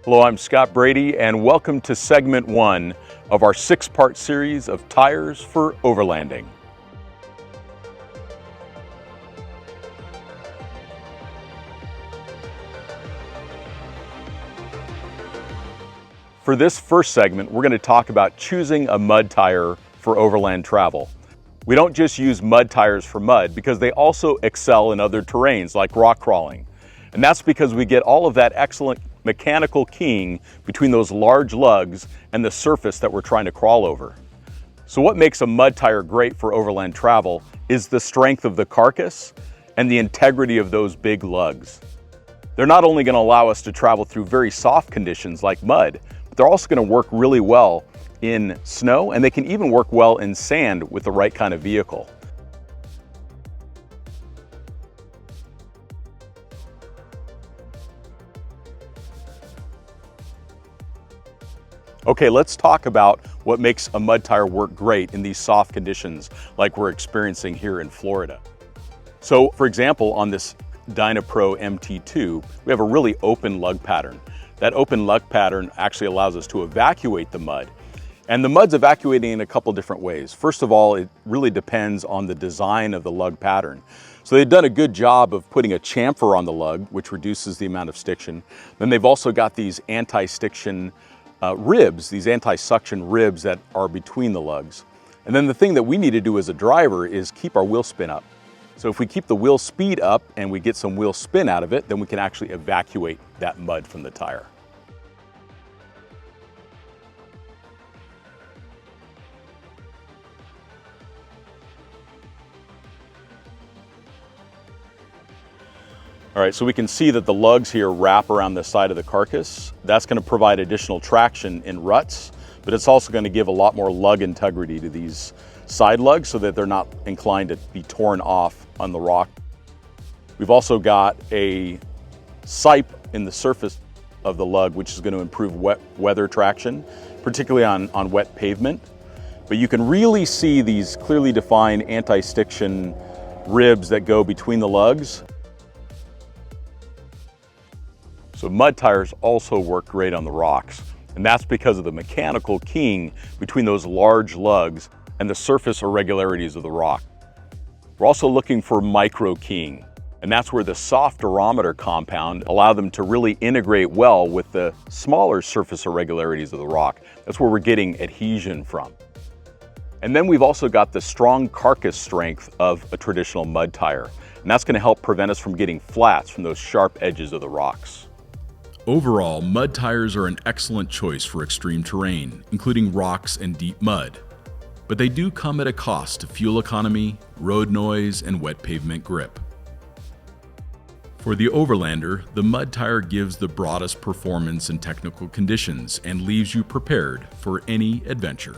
Hello, I'm Scott Brady, and welcome to segment 1 of our 6-part series of tires for overlanding. For this first segment, we're going to talk about choosing a mud tire for overland travel. We don't just use mud tires for mud because they also excel in other terrains like rock crawling. And that's because we get all of that excellent mechanical keying between those large lugs and the surface that we're trying to crawl over. So what makes a mud tire great for overland travel is the strength of the carcass and the integrity of those big lugs. They're not only going to allow us to travel through very soft conditions like mud, but they're also going to work really well in snow, and they can even work well in sand with the right kind of vehicle. Okay, let's talk about what makes a mud tire work great in these soft conditions like we're experiencing here in Florida. So, for example, on this Dynapro MT2, we have a really open lug pattern. That open lug pattern actually allows us to evacuate the mud. And the mud's evacuating in a couple different ways. First of all, it really depends on the design of the lug pattern. So they've done a good job of putting a chamfer on the lug, which reduces the amount of stiction. Then they've also got these anti-stiction ribs, these anti-suction ribs that are between the lugs. And then the thing that we need to do as a driver is keep our wheel spin up. So if we keep the wheel speed up and we get some wheel spin out of it, then we can actually evacuate that mud from the tire. All right, so we can see that the lugs here wrap around the side of the carcass. That's going to provide additional traction in ruts, but it's also going to give a lot more lug integrity to these side lugs so that they're not inclined to be torn off on the rock. We've also got a sipe in the surface of the lug, which is going to improve wet weather traction, particularly on wet pavement. But you can really see these clearly defined anti-stiction ribs that go between the lugs. So mud tires also work great on the rocks, and that's because of the mechanical keying between those large lugs and the surface irregularities of the rock. We're also looking for micro keying, and that's where the soft durometer compound allow them to really integrate well with the smaller surface irregularities of the rock. That's where we're getting adhesion from. And then we've also got the strong carcass strength of a traditional mud tire, and that's going to help prevent us from getting flats from those sharp edges of the rocks. Overall, mud tires are an excellent choice for extreme terrain, including rocks and deep mud. But they do come at a cost to fuel economy, road noise, and wet pavement grip. For the overlander, the mud tire gives the broadest performance in technical conditions and leaves you prepared for any adventure.